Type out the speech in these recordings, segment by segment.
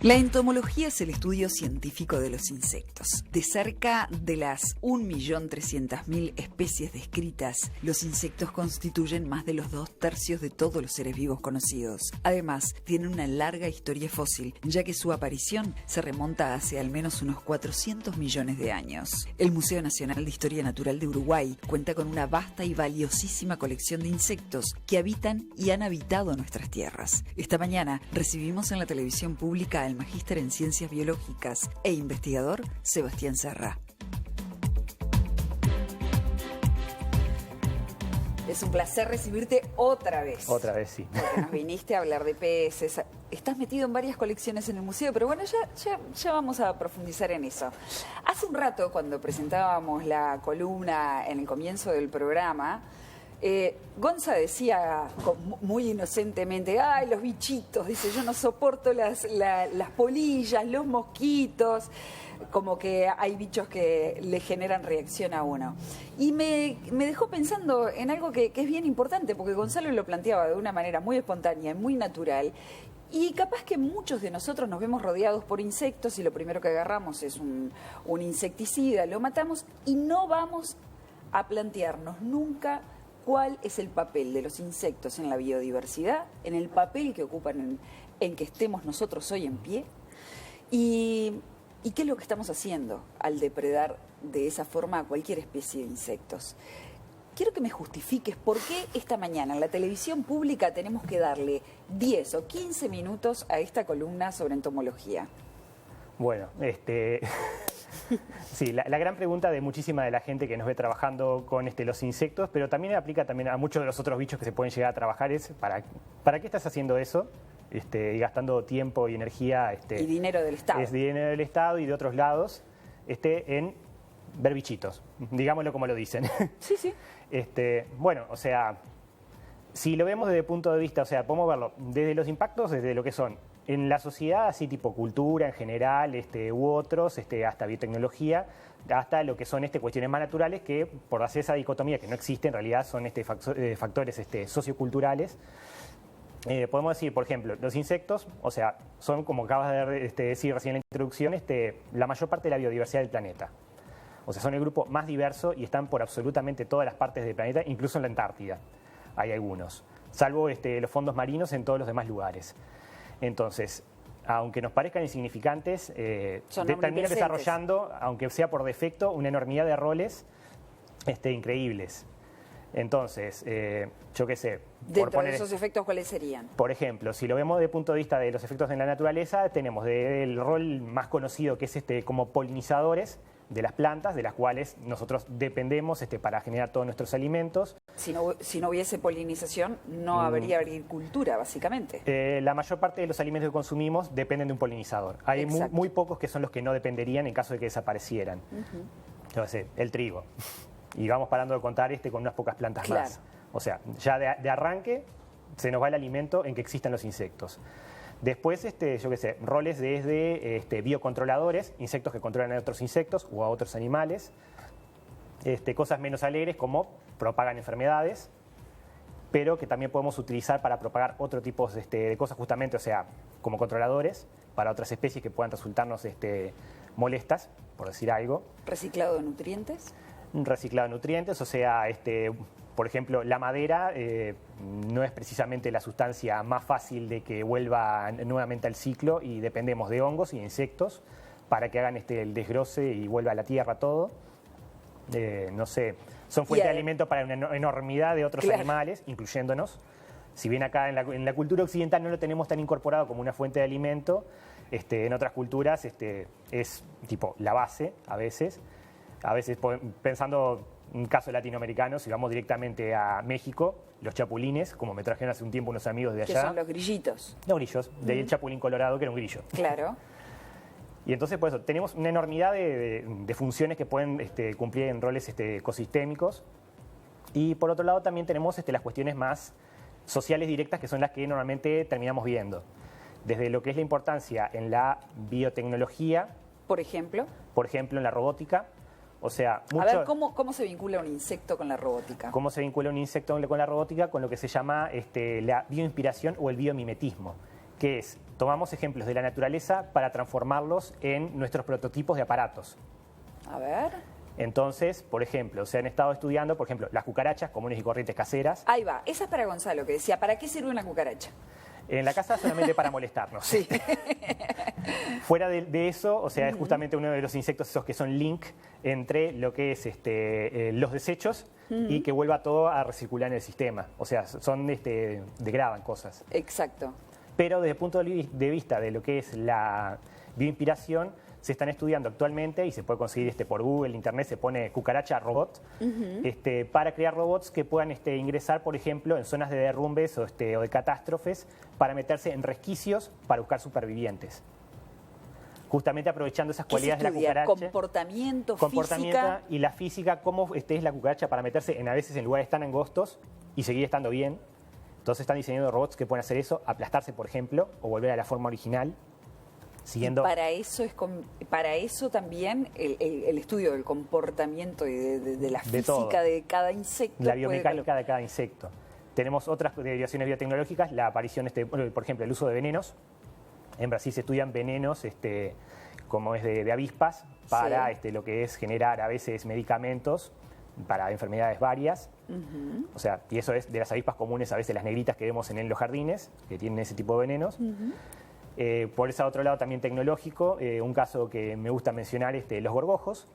La entomología es el estudio científico de los insectos. De cerca de las 1.300.000 especies descritas, los insectos constituyen más de los 2/3 de todos los seres vivos conocidos. Además, tienen una larga historia fósil, ya que su aparición se remonta hace al menos unos 400 millones de años. El Museo Nacional de Historia Natural de Uruguay cuenta con una vasta y valiosísima colección de insectos que habitan y han habitado nuestras tierras. Esta mañana recibimos en la televisión pública al magíster en Ciencias Biológicas e investigador Sebastián Serra. Es un placer recibirte otra vez. Otra vez, sí. Porque nos viniste a hablar de peces. Estás metido en varias colecciones en el museo, pero bueno, ya vamos a profundizar en eso. Hace un rato, cuando presentábamos la columna en el comienzo del programa, Gonza decía muy inocentemente, ay, los bichitos, dice, yo no soporto las polillas, los mosquitos, como que hay bichos que le generan reacción a uno. Y me dejó pensando en algo que es bien importante, porque Gonzalo lo planteaba de una manera muy espontánea y muy natural. Y capaz que muchos de nosotros nos vemos rodeados por insectos y lo primero que agarramos es un insecticida, lo matamos y no vamos a plantearnos nunca cuál es el papel de los insectos en la biodiversidad, en el papel que ocupan en que estemos nosotros hoy en pie, y qué es lo que estamos haciendo al depredar de esa forma a cualquier especie de insectos. Quiero que me justifiques por qué esta mañana en la televisión pública tenemos que darle 10 o 15 minutos a esta columna sobre entomología. Bueno, sí, la gran pregunta de muchísima de la gente que nos ve trabajando con los insectos, pero también aplica también a muchos de los otros bichos que se pueden llegar a trabajar, es ¿para qué estás haciendo eso? Y gastando tiempo y energía. Y dinero del Estado. Es dinero del Estado y de otros lados, en ver bichitos, digámoslo como lo dicen. Sí, sí. Bueno, o sea, si lo vemos desde el punto de vista, o sea, podemos verlo desde los impactos, desde lo que son en la sociedad, así tipo cultura en general, u otros, hasta biotecnología, hasta lo que son cuestiones más naturales que, por hacer esa dicotomía que no existe, en realidad son factores socioculturales. Podemos decir, por ejemplo, los insectos, o sea, son, como acabas de decir recién en la introducción, la mayor parte de la biodiversidad del planeta. O sea, son el grupo más diverso y están por absolutamente todas las partes del planeta, incluso en la Antártida. Hay algunos, salvo los fondos marinos en todos los demás lugares. Entonces, aunque nos parezcan insignificantes, terminan desarrollando, aunque sea por defecto, una enormidad de roles increíbles. Entonces, yo qué sé. Dentro de esos efectos, ¿cuáles serían? Por ejemplo, si lo vemos desde el punto de vista de los efectos en la naturaleza, tenemos el rol más conocido que es como polinizadores de las plantas, de las cuales nosotros dependemos para generar todos nuestros alimentos. Si no hubiese polinización, no habría agricultura, básicamente. La mayor parte de los alimentos que consumimos dependen de un polinizador. Hay muy pocos que son los que no dependerían en caso de que desaparecieran. Entonces, el trigo. Y vamos parando de contar con unas pocas plantas más. O sea, ya de arranque se nos va el alimento en que existan los insectos. Después, yo qué sé, roles desde biocontroladores, insectos que controlan a otros insectos o a otros animales. Cosas menos alegres como propagan enfermedades, pero que también podemos utilizar para propagar otro tipo de cosas justamente, o sea, como controladores para otras especies que puedan resultarnos molestas, por decir algo. ¿Reciclado de nutrientes? Reciclado de nutrientes, o sea, por ejemplo, la madera no es precisamente la sustancia más fácil de que vuelva nuevamente al ciclo y dependemos de hongos y insectos para que hagan el desgroce y vuelva a la tierra todo. No sé, son fuente de alimento para una enormidad de otros animales, incluyéndonos. Si bien acá en la cultura occidental no lo tenemos tan incorporado como una fuente de alimento, en otras culturas es tipo la base a veces. A veces, pensando en un caso latinoamericano, si vamos directamente a México, los chapulines, como me trajeron hace un tiempo unos amigos de allá. ¿Qué son los grillitos? Los grillos, de ahí el chapulín colorado, que era un grillo. Claro. Y entonces, por eso, tenemos una enormidad de funciones que pueden cumplir en roles ecosistémicos. Y por otro lado, también tenemos las cuestiones más sociales directas, que son las que normalmente terminamos viendo. Desde lo que es la importancia en la biotecnología. Por ejemplo. Por ejemplo, en la robótica. O sea, a ver, ¿cómo se vincula un insecto con la robótica? ¿Cómo se vincula un insecto con la robótica? Con lo que se llama la bioinspiración o el biomimetismo, que es tomamos ejemplos de la naturaleza para transformarlos en nuestros prototipos de aparatos. A ver. Entonces, por ejemplo, se han estado estudiando, por ejemplo, las cucarachas comunes y corrientes caseras. Ahí va. Esa es para Gonzalo, que decía, ¿para qué sirve una cucaracha? En la casa solamente para molestarnos. Sí. Fuera de eso, o sea, es justamente uno de los insectos esos que son link entre lo que es los desechos y que vuelva todo a recircular en el sistema. O sea, degradan cosas. Exacto. Pero desde el punto de vista de lo que es la bioinspiración, se están estudiando actualmente y se puede conseguir por Google, Internet, se pone cucaracha robot, para crear robots que puedan ingresar, por ejemplo, en zonas de derrumbes o de catástrofes para meterse en resquicios para buscar supervivientes. Justamente aprovechando esas cualidades de la cucaracha. Comportamiento, física. Y la física, cómo es la cucaracha para meterse a veces en lugares tan angostos y seguir estando bien. Entonces están diseñando robots que pueden hacer eso, aplastarse, por ejemplo, o volver a la forma original. Siguiendo... Para eso también el estudio del comportamiento y de la física de cada insecto. La biomecánica de cada insecto. Tenemos otras derivaciones biotecnológicas, la aparición, por ejemplo, el uso de venenos. En Brasil se estudian venenos como es de avispas para lo que es generar a veces medicamentos para enfermedades varias. O sea, y eso es de las avispas comunes, a veces las negritas que vemos en los jardines, que tienen ese tipo de venenos. Por ese otro lado también tecnológico, un caso que me gusta mencionar es los gorgojos,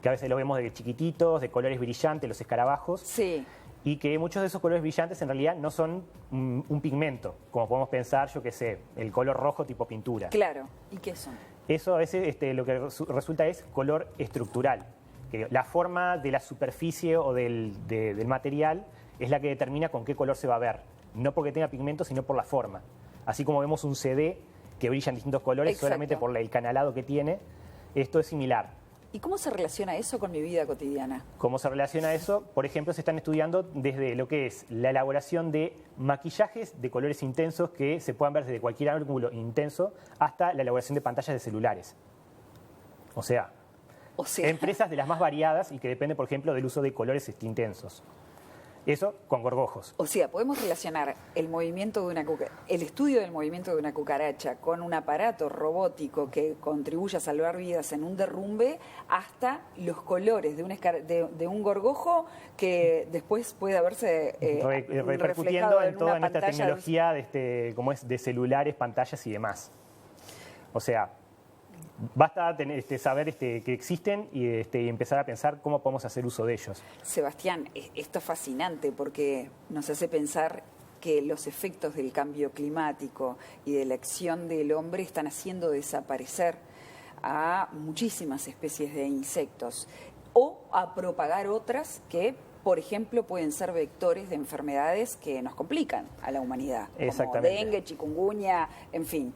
que a veces los vemos de chiquititos, de colores brillantes, los escarabajos. Sí. Y que muchos de esos colores brillantes en realidad no son un pigmento, como podemos pensar, yo qué sé, el color rojo tipo pintura. Claro. ¿Y qué son? Eso a veces lo que resulta es color estructural. Que la forma de la superficie o del material es la que determina con qué color se va a ver. No porque tenga pigmento, sino por la forma. Así como vemos un CD que brilla en distintos colores solamente por el canalado que tiene, esto es similar. ¿Y cómo se relaciona eso con mi vida cotidiana? ¿Cómo se relaciona eso? Por ejemplo, se están estudiando desde lo que es la elaboración de maquillajes de colores intensos que se puedan ver desde cualquier ángulo intenso hasta la elaboración de pantallas de celulares. O sea, empresas de las más variadas y que dependen, por ejemplo, del uso de colores intensos. Eso con gorgojos. O sea, podemos relacionar el estudio del movimiento de una cucaracha con un aparato robótico que contribuye a salvar vidas en un derrumbe hasta los colores de un gorgojo que después puede verse repercutiendo en toda esta pantalla tecnología como es de celulares, pantallas y demás. O sea, basta saber que existen y empezar a pensar cómo podemos hacer uso de ellos. Sebastián, esto es fascinante porque nos hace pensar que los efectos del cambio climático y de la acción del hombre están haciendo desaparecer a muchísimas especies de insectos o a propagar otras que, por ejemplo, pueden ser vectores de enfermedades que nos complican a la humanidad, como dengue, chikungunya, en fin.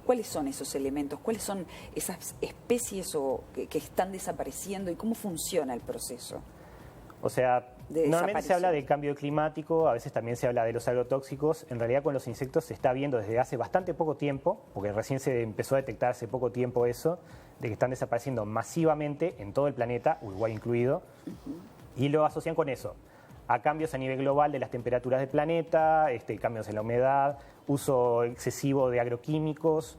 ¿Cuáles son esos elementos? ¿Cuáles son esas especies que están desapareciendo y cómo funciona el proceso? O sea, normalmente se habla del cambio climático, a veces también se habla de los agrotóxicos. En realidad con los insectos se está viendo desde hace bastante poco tiempo, porque recién se empezó a detectar hace poco tiempo eso, de que están desapareciendo masivamente en todo el planeta, Uruguay incluido, y lo asocian con eso, a cambios a nivel global de las temperaturas del planeta, cambios en la humedad, uso excesivo de agroquímicos,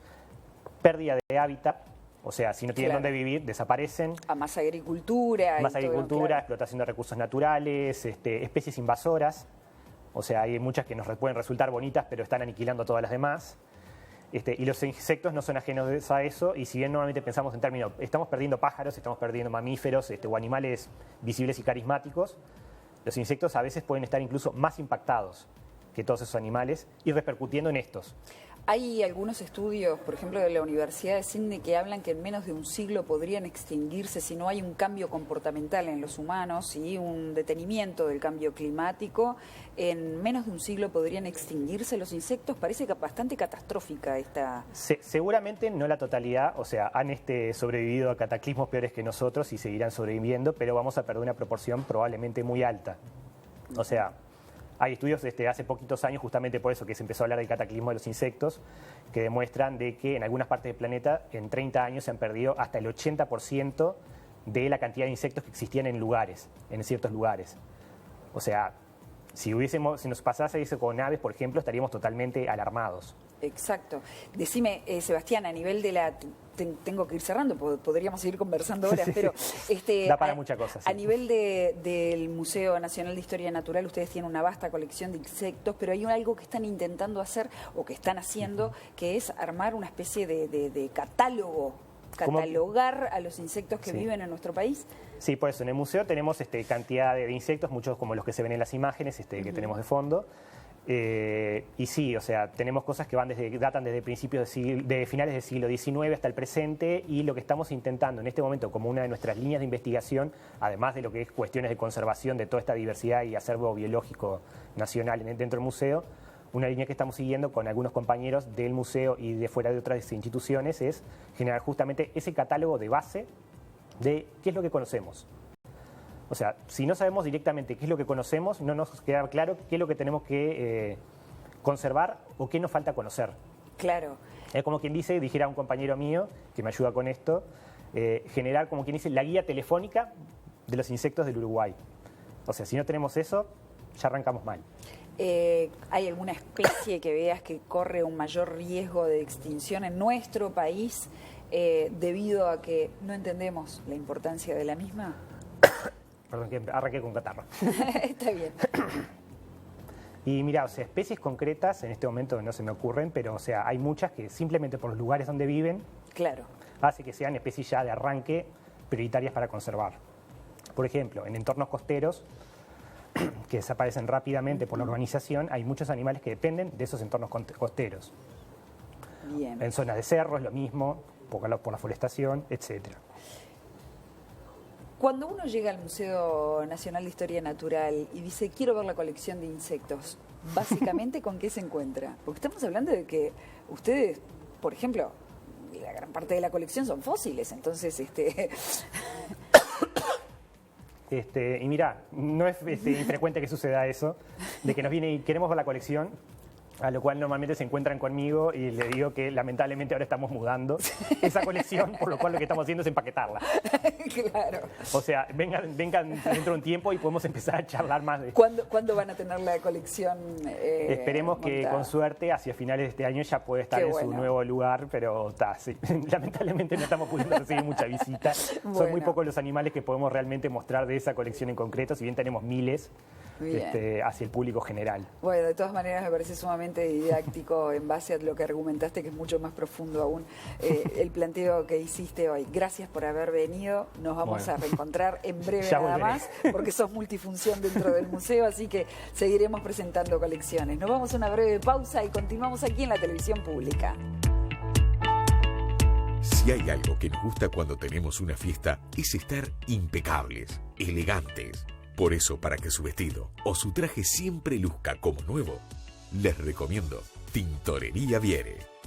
pérdida de hábitat, o sea, si no tienen dónde vivir, desaparecen. A más agricultura. Más agricultura, explotación de recursos naturales, especies invasoras, o sea, hay muchas que nos pueden resultar bonitas, pero están aniquilando a todas las demás. Y los insectos no son ajenos a eso, y si bien normalmente pensamos en términos, estamos perdiendo pájaros, estamos perdiendo mamíferos o animales visibles y carismáticos, los insectos a veces pueden estar incluso más impactados que todos esos animales y repercutiendo en estos. Hay algunos estudios, por ejemplo, de la Universidad de Sydney, que hablan que en menos de un siglo podrían extinguirse si no hay un cambio comportamental en los humanos y un detenimiento del cambio climático. En menos de un siglo podrían extinguirse los insectos. Parece bastante catastrófica esta... Seguramente no la totalidad, o sea, han sobrevivido a cataclismos peores que nosotros y seguirán sobreviviendo, pero vamos a perder una proporción probablemente muy alta. O sea... Hay estudios desde hace poquitos años, justamente por eso que se empezó a hablar del cataclismo de los insectos, que demuestran de que en algunas partes del planeta en 30 años se han perdido hasta el 80% de la cantidad de insectos que existían en ciertos lugares. O sea, si nos pasase eso con aves, por ejemplo, estaríamos totalmente alarmados. Exacto. Decime, Sebastián, a nivel de la... Tengo que ir cerrando, podríamos seguir conversando horas, pero... Da para muchas cosas. Sí. A nivel del Museo Nacional de Historia Natural, ustedes tienen una vasta colección de insectos, pero hay algo que están intentando hacer, o que están haciendo, que es armar una especie de catálogo, catalogar a los insectos que viven en nuestro país. Sí, por eso, en el museo tenemos cantidad de insectos, muchos como los que se ven en las imágenes que tenemos de fondo. Y sí, o sea, tenemos cosas que datan desde principios de finales del siglo XIX hasta el presente, y lo que estamos intentando en este momento como una de nuestras líneas de investigación, además de lo que es cuestiones de conservación de toda esta diversidad y acervo biológico nacional dentro del museo, una línea que estamos siguiendo con algunos compañeros del museo y de fuera de otras instituciones es generar justamente ese catálogo de base de qué es lo que conocemos. O sea, si no sabemos directamente qué es lo que conocemos, no nos queda claro qué es lo que tenemos que conservar o qué nos falta conocer. Claro. Es como quien dice, dijera un compañero mío que me ayuda con esto, generar como quien dice la guía telefónica de los insectos del Uruguay. O sea, si no tenemos eso, ya arrancamos mal. ¿Hay alguna especie que veas que corre un mayor riesgo de extinción en nuestro país debido a que no entendemos la importancia de la misma? Perdón, que arranqué con catarro. Está bien. Y mira, o sea, especies concretas en este momento no se me ocurren, pero o sea, hay muchas que simplemente por los lugares donde viven, claro, hace que sean especies ya de arranque prioritarias para conservar. Por ejemplo, en entornos costeros que desaparecen rápidamente por la urbanización, hay muchos animales que dependen de esos entornos costeros. Bien. En zonas de cerros, lo mismo, por la forestación, etcétera. Cuando uno llega al Museo Nacional de Historia Natural y dice, quiero ver la colección de insectos, básicamente, ¿con qué se encuentra? Porque estamos hablando de que ustedes, por ejemplo, la gran parte de la colección son fósiles, entonces... Y mira, no es infrecuente que suceda eso, de que nos viene y queremos ver la colección, a lo cual normalmente se encuentran conmigo y le digo que lamentablemente ahora estamos mudando esa colección, por lo cual lo que estamos haciendo es empaquetarla. Claro. O sea, vengan dentro de un tiempo y podemos empezar a charlar más de... ¿Cuándo van a tener la colección Esperemos que montada? con suerte hacia finales de este año ya puede estar en su nuevo lugar, pero sí, lamentablemente no estamos pudiendo recibir mucha visita. Bueno. Son muy pocos los animales que podemos realmente mostrar de esa colección en concreto, si bien tenemos miles. Hacia el público general. Bueno, de todas maneras me parece sumamente didáctico en base a lo que argumentaste, que es mucho más profundo aún el planteo que hiciste hoy. Gracias por haber venido, nos vamos a reencontrar en breve nada más, porque sos multifunción dentro del museo, así que seguiremos presentando colecciones. Nos vamos a una breve pausa y continuamos aquí en la televisión pública. Si hay algo que nos gusta cuando tenemos una fiesta, es estar impecables, elegantes. Por eso, para que su vestido o su traje siempre luzca como nuevo, les recomiendo Tintorería Viere.